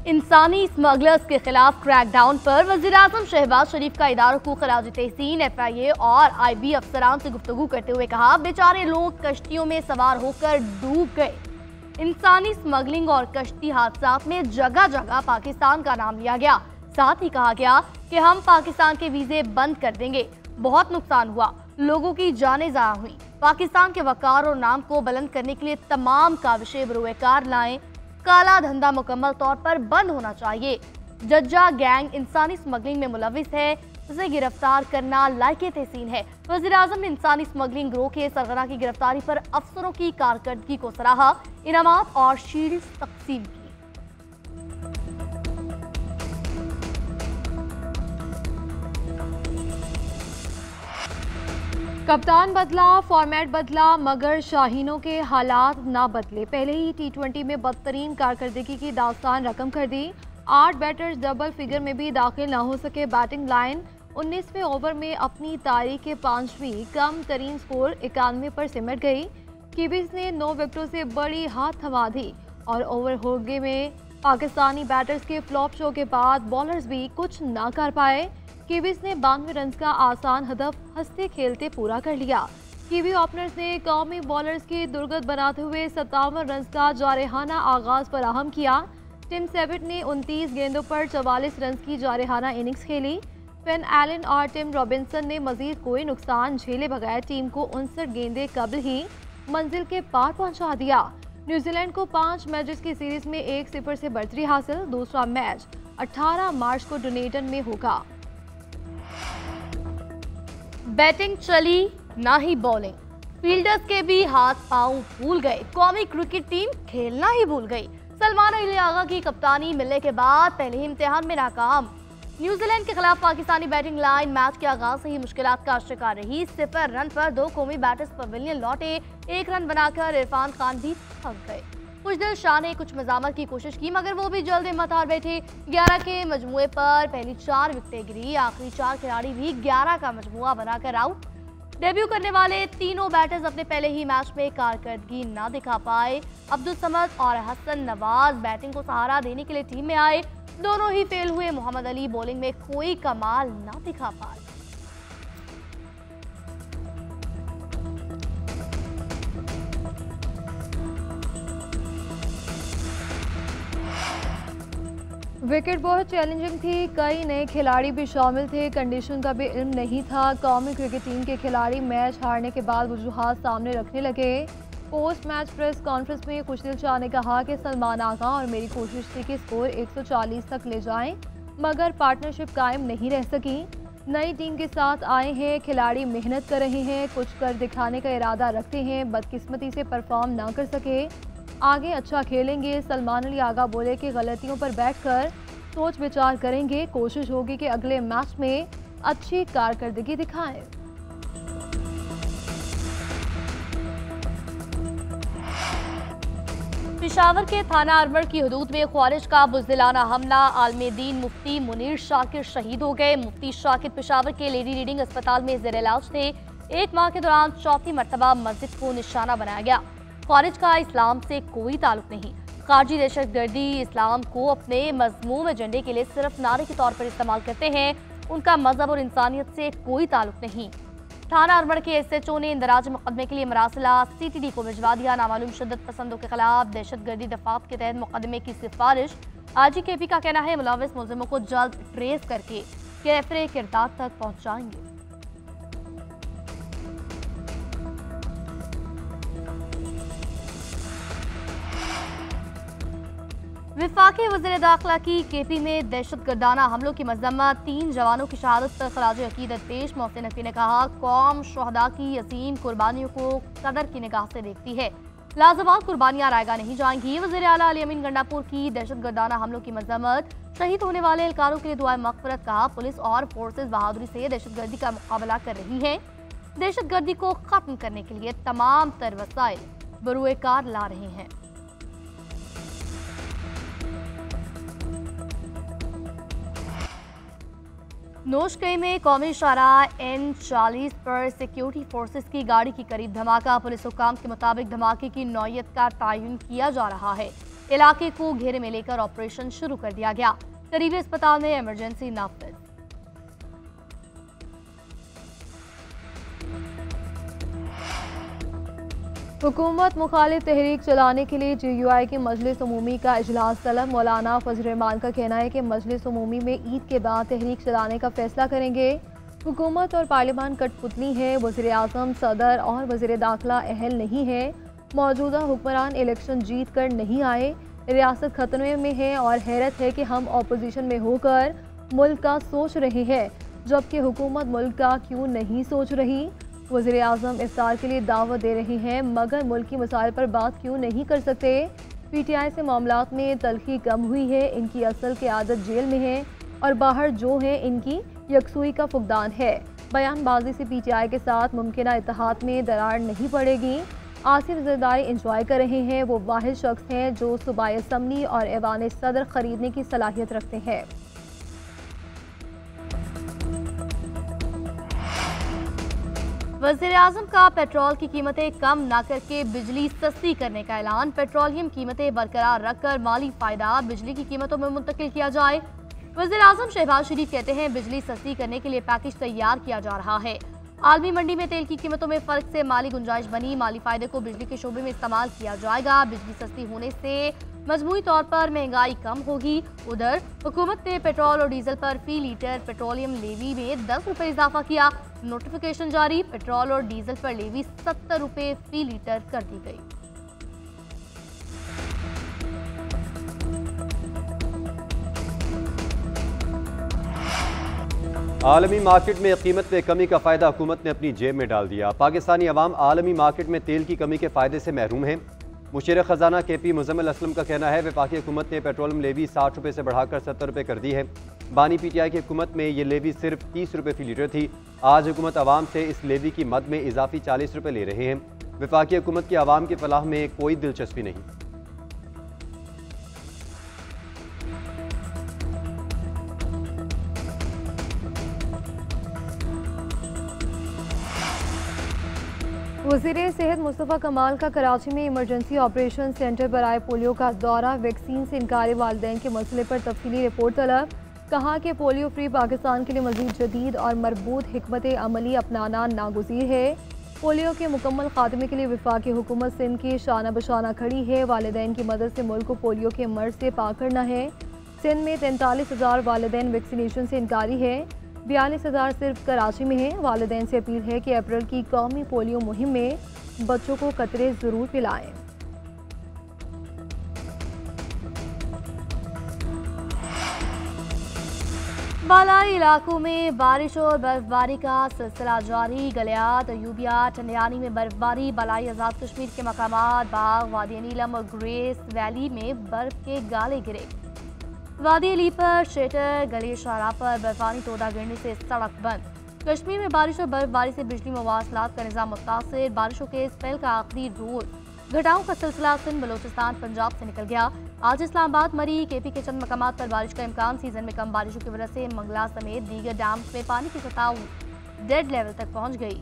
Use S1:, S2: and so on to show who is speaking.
S1: इंसानी स्मगलर्स के खिलाफ क्रैकडाउन पर वज़ीर-ए-आज़म शहबाज शरीफ का इदारों को खराज तहसीन FIA और IB अफसरान से गुफ्तगू करते हुए कहा, बेचारे लोग कश्तियों में सवार होकर डूब गए। इंसानी स्मगलिंग और कश्ती हादसात में जगह जगह पाकिस्तान का नाम लिया गया। साथ ही कहा गया कि हम पाकिस्तान के वीजे बंद कर देंगे। बहुत नुकसान हुआ, लोगों की जानें ज़ाया हुई। पाकिस्तान के वकार और नाम को बुलंद करने के लिए तमाम काविशें बरूएकार लाएं। काला धंधा मुकम्मल तौर पर बंद होना चाहिए। जज्जा गैंग इंसानी स्मगलिंग में मुलविस है, उसे गिरफ्तार करना लायके तहसीन है। वज़ीर-ए-आज़म ने इंसानी स्मगलिंग गिरोह के सरगना की गिरफ्तारी पर अफसरों की कारकर्दगी को सराहा, इनामात और शील्ड तकसीम की।
S2: कप्तान बदला, फॉर्मेट बदला, मगर शाहीनों के हालात ना बदले। पहले ही T20 में बदतरीन कारकर्दगी की दास्तान रकम कर दी। 8 बैटर्स डबल फिगर में भी दाखिल ना हो सके। बैटिंग लाइन 19वें ओवर में अपनी तारीख के 5वीं कम तरीन स्कोर 91 पर सिमट गई। कीवीज ने 9 विकेटों से बड़ी हाथ थमा दी और ओवर होगे में पाकिस्तानी बैटर्स के फ्लॉप शो के बाद बॉलर्स भी कुछ ना कर पाए। कीवीज ने 92 रन का आसान हदफ हंसते खेलते पूरा कर लिया। कीवी ओपनर्स ने कौमी बॉलर्स की दुर्गत बनाते हुए 57 रन का जारहाना आगाज फराहम किया। टिम सेविट ने 29 गेंदों पर 44 रन की जारहाना इनिंग्स खेली। फिन एलन और टिम रॉबिन्सन ने मजीद कोई नुकसान झेले बगैर टीम को 59 गेंदें कबल ही मंजिल के पार पहुंचा दिया। न्यूजीलैंड को 5 मैचेस की सीरीज में 1-0 से बढ़तरी हासिल। दूसरा मैच 18 मार्च को डुनेटन में होगा।
S1: बैटिंग चली ना ही बॉलिंग, फील्डर्स के भी हाथ पांव भूल गए। कौमी क्रिकेट टीम खेलना ही भूल गई। सलमान अली आगा की कप्तानी मिलने के बाद पहले ही इम्तिहान में नाकाम। न्यूजीलैंड के खिलाफ पाकिस्तानी बैटिंग लाइन मैच के आगाज से ही मुश्किलात का शिकार रही। 0 रन पर 2 कौमी बैटर्स पवेलियन लौटे। 1 रन बनाकर इरफान खान भी थक गए। खुशदिल शाह ने कुछ मजामत की कोशिश की, मगर वो भी जल्द हिम्मत हार बैठे। 11 के मजमुए पर पहली 4 विकेटें गिरी। आखिरी 4 खिलाड़ी भी 11 का मजमुआ बनाकर आउट। डेब्यू करने वाले तीनों बैटर्स अपने पहले ही मैच में कारकर्दगी ना दिखा पाए। अब्दुल समद और हसन नवाज बैटिंग को सहारा देने के लिए टीम में आए, दोनों ही फेल हुए। मोहम्मद अली बॉलिंग में कोई कमाल ना दिखा पाए।
S2: विकेट बहुत चैलेंजिंग थी, कई नए खिलाड़ी भी शामिल थे, कंडीशन का भी इल्म नहीं था। कौमी क्रिकेट टीम के खिलाड़ी मैच हारने के बाद वजूहात सामने रखने लगे। पोस्ट मैच प्रेस कॉन्फ्रेंस में खुशदिल शाह ने कहा कि सलमान आगा और मेरी कोशिश थी कि स्कोर 140 तक ले जाएं, मगर पार्टनरशिप कायम नहीं रह सकी। नई टीम के साथ आए हैं, खिलाड़ी मेहनत कर रहे हैं, कुछ कर दिखाने का इरादा रखते हैं, बदकिस्मती से परफॉर्म ना कर सके, आगे अच्छा खेलेंगे। सलमान अली आगा बोले कि गलतियों पर बैठकर सोच विचार करेंगे, कोशिश होगी कि अगले मैच में अच्छी कारकर्दगी दिखाएं।
S1: पेशावर के थाना अरवर की हदूद में ख्वारिज का बुज़दिलाना हमला। आलमे दीन मुफ्ती मुनीर शाकिर शहीद हो गए। मुफ्ती शाकिर पेशावर के लेडी रीडिंग अस्पताल में ज़ेर इलाज थे। 1 माह के दौरान 4थी मरतबा मस्जिद को निशाना बनाया गया। ख्वारिज का इस्लाम से कोई ताल्लुक नहीं। खारजी दहशतगर्दी इस्लाम को अपने मज़मूम एजेंडे के लिए सिर्फ नारे के तौर पर इस्तेमाल करते हैं। उनका मजहब और इंसानियत से कोई ताल्लुक नहीं। थाना अरवड़ के SHO ने इंदराज मुकदमे के लिए मरासला CTD को भिजवा दिया। नामालूम शिद्दत पसंदों के खिलाफ दहशतगर्दी दफात के तहत मुकदमे की सिफारिश। IGKP का कहना है मुलविस मुलजिमों को जल्द ट्रेस करके कैफरे किरदार तक पहुँचाएंगे। विफाकी वज़ीर दाखिला की KP में दहशतगर्दाना हमलों की मजम्मत। 3 जवानों की शहादत पर खराज अकीदत पेश। मोहसिन नकवी ने कहा, कौम शहदा की असीम कुर्बानियों को कदर की निगाह से देखती है। लाजवाब कुर्बानियां रायगा नहीं जाएंगी। वज़ीर आला अली अमीन गंडापुर की दहशतगर्दाना हमलों की मजम्मत। शहीद होने वाले एहलकारों के लिए दुआए मग़फ़िरत। कहा, पुलिस और फोर्सेज बहादुरी से दहशतगर्दी का मुकाबला कर रही हैं। दहशतगर्दी को खत्म करने के लिए तमाम तर वसाइल बरूएकार ला रहे हैं। नोशकई में कौमी शाहराह N40 पर सिक्योरिटी फोर्सेस की गाड़ी की करीब धमाका। पुलिस हुकाम के मुताबिक धमाके की नौयत का तयन किया जा रहा है। इलाके को घेरे में लेकर ऑपरेशन शुरू कर दिया गया। करीबी अस्पताल में इमरजेंसी नाफिज।
S2: हुकूमत मुखालिफ तहरीक चलाने के लिए JUI की मजलिस उमूमी का इजलास तलब। मौलाना फजल रहमान का कहना है कि मजलिस उमूमी में ईद के बाद तहरीक चलाने का फैसला करेंगे। हुकूमत और पार्लियामान कठपुतली है। वज़ीर आज़म, सदर और वज़ीर दाखिला अहल नहीं है। मौजूदा हुक्मरान इलेक्शन जीत कर नहीं आए। रियासत खतरे में है और हैरत है कि हम अपोजिशन में होकर मुल्क का सोच रहे हैं, जबकि हुकूमत मुल्क का क्यों नहीं सोच रही। वज़ीर आज़म इफ्तार के लिए दावत दे रहे हैं मगर मुल्क की मसाइल पर बात क्यों नहीं कर सकते। PTI से मामलात में तलखी कम हुई है। इनकी असल की आदत जेल में है और बाहर जो है इनकी यकसुई का फुकदान है। बयानबाजी से PTI के साथ मुमकिन इत्तेहाद में दरार नहीं पड़ेगी। आसिफ ज़रदारी इंजॉय कर रहे हैं। वो वाहिद शख्स हैं जो सूबाई असम्बली और ऐवान सदर खरीदने की सलाहियत रखते हैं।
S1: वज़ीर आज़म का पेट्रोल की कीमतें कम न करके बिजली सस्ती करने का ऐलान। पेट्रोलियम कीमतें बरकरार रखकर माली फायदा बिजली की कीमतों में मुंतकिल किया जाए। वज़ीर आज़म शहबाज शरीफ कहते हैं बिजली सस्ती करने के लिए पैकेज तैयार किया जा रहा है। आलमी मंडी में तेल की कीमतों में फर्क से माली गुंजाइश बनी। माली फायदे को बिजली के शोबे में इस्तेमाल किया जाएगा। बिजली सस्ती होने से मजमूई तौर पर महंगाई कम होगी। उधर हुकूमत ने पेट्रोल और डीजल पर फी लीटर पेट्रोलियम लेवी में 10 रुपये इजाफा किया। नोटिफिकेशन जारी। पेट्रोल और डीजल पर लेवी 70 रुपये फी लीटर कर दी गई।
S3: आलमी मार्केट में कीमत में कमी का फ़ायदा हुकूमत ने अपनी जेब में डाल दिया। पाकिस्तानी अवाम आलमी मार्केट में तेल की कमी के फ़ायदे से महरूम है। मुशीर ख़जाना KP मुज़म्मिल असलम का कहना है वफाकी हुकूमत ने पेट्रोलियम लेवी 60 रुपये से बढ़ाकर 70 रुपये कर दी है। बानी PTI की हुकूमत में ये लेवी सिर्फ 30 रुपये फी लीटर थी। आज हुकूमत अवाम से इस लेवी की मद में इजाफी 40 रुपये ले रहे हैं। वफाकी हुकूमत की अवाम की फलाह में कोई दिलचस्पी नहीं।
S2: वज़ीर सेहत मुस्तफ़ा कमाल का कराची में इमरजेंसी ऑपरेशन सेंटर पर आए पोलियो का दौरा। वैक्सीन से इनकारी वालिदैन के मसले पर तफसीली रिपोर्ट तलब। कहा कि पोलियो फ्री पाकिस्तान के लिए मज़ीद जदीद और मरबूत हिकमत अमली अपनाना नागुज़ीर है। पोलियो के मुकम्मल खात्मे के लिए वफाकी हुकूमत सिंध की शाना बशाना खड़ी है। वालिदैन की मदद से मुल्क को पोलियो के मर्ज से पाक करना है। सिंध में 43,000 वालिदैन वैक्सीनेशन से इनकारी है। 42,000 सिर्फ कराची में है। वालिदैन से अपील है कि अप्रैल की कौमी पोलियो मुहिम में बच्चों को कतरे ज़रूर पिलाएं।
S1: बालाई इलाकों में बारिश और बर्फबारी का सिलसिला जारी। गलियात, अयूबिया, टंडियानी में बर्फबारी। बालाई आज़ाद कश्मीर के मकामात बाग, वादी नीलम और ग्रेस वैली में बर्फ के गाले गिरे। वादी अली पर शेटर गली शाहरा पर बर्फानी तोदा गिरने से सड़क बंद। कश्मीर में बारिश और बर्फबारी से बिजली मवासलात का निज़ाम मुतासिर। बारिशों के इस स्पेल का आखिरी रोज घटाओं का सिलसिला सिंध, बलोचिस्तान, पंजाब से निकल गया। आज इस्लामाबाद, मरी, KP के चंद मकामात पर बारिश का इम्कान। सीजन में कम बारिशों की वजह से मंगला समेत दीगर डैम्स में पानी की सतह डेड लेवल तक पहुंच गई।